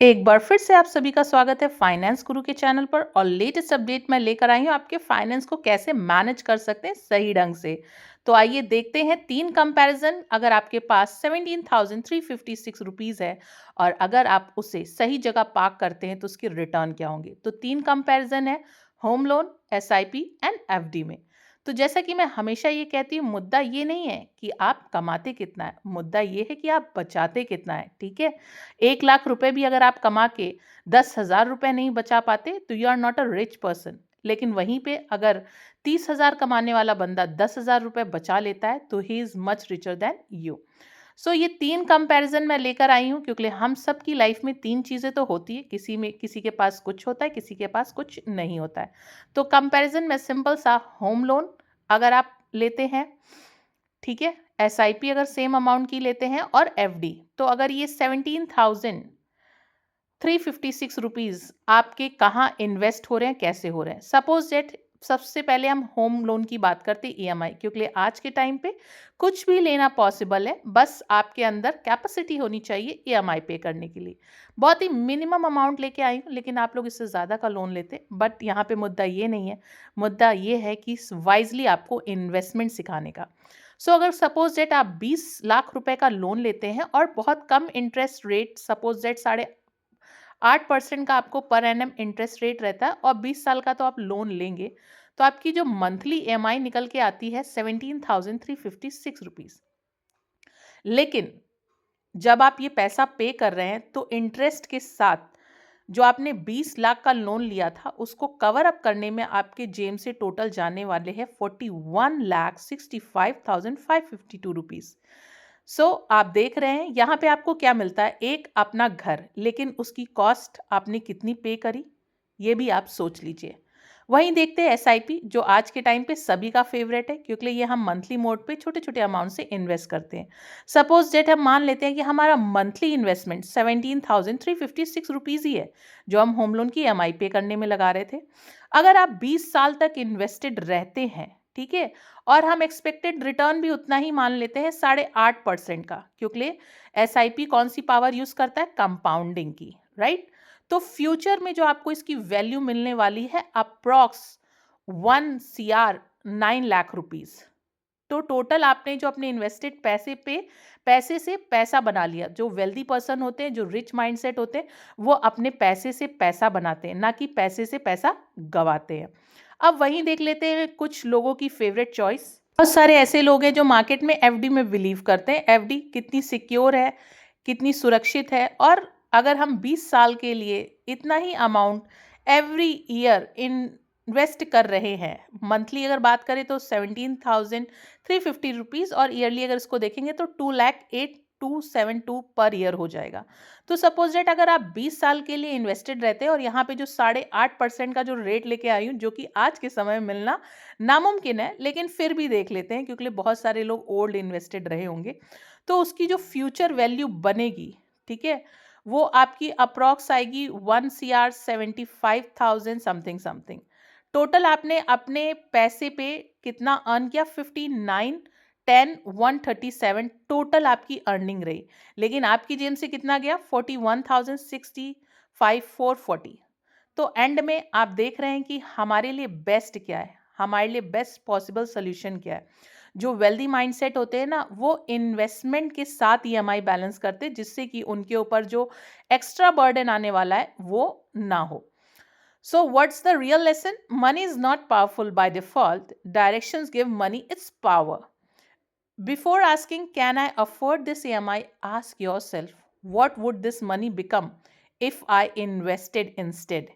एक बार फिर से आप सभी का स्वागत है फाइनेंस गुरु के चैनल पर और लेटेस्ट अपडेट मैं लेकर आई हूँ आपके फाइनेंस को कैसे मैनेज कर सकते हैं सही ढंग से। तो आइए देखते हैं तीन कंपैरिजन। अगर आपके पास 17,356 रुपीस है और अगर आप उसे सही जगह पार्क करते हैं तो उसके रिटर्न क्या होंगे। तो तीन कंपैरिजन है, home loan, SIP and FD में। तो जैसा कि मैं हमेशा ये कहती हूँ, मुद्दा ये नहीं है कि आप कमाते कितना है, मुद्दा ये है कि आप बचाते कितना है। ठीक है, 1 लाख रुपए भी अगर आप कमा के 10,000 रुपए नहीं बचा पाते तो you are not a rich person. लेकिन वहीं पे अगर 30,000 कमाने वाला बंदा 10,000 रुपए बचा लेता है तो he is much richer than you. So ये तीन कंपैरिजन मैं लेकर आई हूँ क्योंकि हम सब की लाइफ में तीन चीज़ें तो होती है, किसी में किसी के पास कुछ होता है, किसी के पास कुछ नहीं होता है। तो कंपैरिजन में सिंपल सा, होम लोन अगर आप लेते हैं, ठीक है, एसआईपी अगर सेम अमाउंट की लेते हैं और एफडी, तो अगर ये 17,356 आपके कहाँ इन्वेस्ट हो रहे हैं, कैसे हो रहे हैं। सपोज डेट सबसे पहले हम होम लोन की बात करते हैं, ईएमआई, क्योंकि आज के टाइम पे कुछ भी लेना पॉसिबल है, बस आपके अंदर कैपेसिटी होनी चाहिए ईएमआई पे करने के लिए। बहुत ही मिनिमम अमाउंट लेके आई हूँ, लेकिन आप लोग इससे ज़्यादा का लोन लेते हैं, बट यहाँ पे मुद्दा ये नहीं है। मुद्दा ये है कि वाइजली आपको इन्वेस्टमेंट सिखाने का। सो अगर सपोज डेट आप 20 लाख रुपए का लोन लेते हैं और बहुत कम इंटरेस्ट रेट, सपोज डेट 8% का आपको पर एनम इंटरेस्ट रेट रहता है और 20 साल का तो आप लोन लेंगे, तो आपकी जो मंथली ईएमआई निकल के आती है 17,356 रुपीज। लेकिन जब आप ये पैसा पे कर रहे हैं तो इंटरेस्ट के साथ जो आपने 20 लाख का लोन लिया था उसको कवर अप करने में आपके जेब से टोटल जाने वाले हैं 41,65,552 रुपीज। सो आप देख रहे हैं यहाँ पे आपको क्या मिलता है, एक अपना घर, लेकिन उसकी कॉस्ट आपने कितनी पे करी ये भी आप सोच लीजिए। वहीं देखते हैं एसआईपी, जो आज के टाइम पे सभी का फेवरेट है क्योंकि ये हम मंथली मोड पे छोटे छोटे अमाउंट से इन्वेस्ट करते हैं। सपोज डेट हम मान लेते हैं कि हमारा मंथली इन्वेस्टमेंट 17,356 रुपीज़ ही है जो हम होम लोन की ईएमआई पे करने में लगा रहे थे। अगर आप 20 साल तक इन्वेस्टेड रहते हैं, ठीक है, और हम एक्सपेक्टेड रिटर्न भी उतना ही मान लेते हैं 8.5% का, क्योंकि एसआईपी कौन सी पावर यूज करता है, कंपाउंडिंग की, राइट। तो फ्यूचर में जो आपको इसकी वैल्यू मिलने वाली है अप्रॉक्स 1 CR 9 लाख रुपीज। तो टोटल आपने जो अपने इन्वेस्टेड पैसे से पैसा बना लिया। जो वेल्दी पर्सन होते हैं, जो रिच माइंडसेट होते हैं, वो अपने पैसे से पैसा बनाते हैं, ना कि पैसे से पैसा गवाते हैं। अब वहीं देख लेते हैं कुछ लोगों की फेवरेट चॉइस। बहुत सारे ऐसे लोग हैं जो मार्केट में एफडी में बिलीव करते हैं। एफडी कितनी सिक्योर है, कितनी सुरक्षित है, और अगर हम 20 साल के लिए इतना ही अमाउंट एवरी ईयर इन्वेस्ट कर रहे हैं, मंथली अगर बात करें तो 17,350 रुपीज़, और ईयरली अगर इसको देखेंगे तो 2,08,272 पर ईयर हो जाएगा। तो सपोज डेट अगर आप 20 साल के लिए इन्वेस्टेड रहते हैं, और यहाँ पे जो 8.5% का जो रेट लेके आई हूँ, जो कि आज के समय में मिलना नामुमकिन है, लेकिन फिर भी देख लेते हैं क्योंकि बहुत सारे लोग ओल्ड इन्वेस्टेड रहे होंगे, तो उसकी जो फ्यूचर वैल्यू बनेगी, ठीक है, वो आपकी अप्रॉक्स आएगी 1 CR 75,000 समथिंग समथिंग। टोटल आपने अपने पैसे पे कितना अर्न किया, 59,10,137 टोटल आपकी अर्निंग रही, लेकिन आपकी जेब से कितना गया, 41,065,440। तो एंड में आप देख रहे हैं कि हमारे लिए बेस्ट क्या है, हमारे लिए बेस्ट पॉसिबल सोल्यूशन क्या है। जो वेल्दी माइंडसेट होते हैं ना, वो इन्वेस्टमेंट के साथ ईएमआई बैलेंस करते हैं, जिससे कि उनके ऊपर जो एक्स्ट्रा बर्डन आने वाला है वो ना हो। So what's the real lesson? Money is not powerful by default, directions give money it's power. Before asking, can I afford this EMI, ask yourself, what would this money become if I invested instead?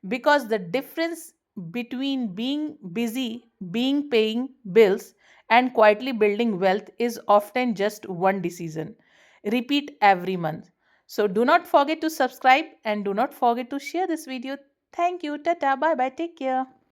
Because the difference between being busy, being paying bills, and quietly building wealth is often just one decision. Repeat every month. So do not forget to subscribe and do not forget to share this video. Thank you. Tata. Bye bye. Take care.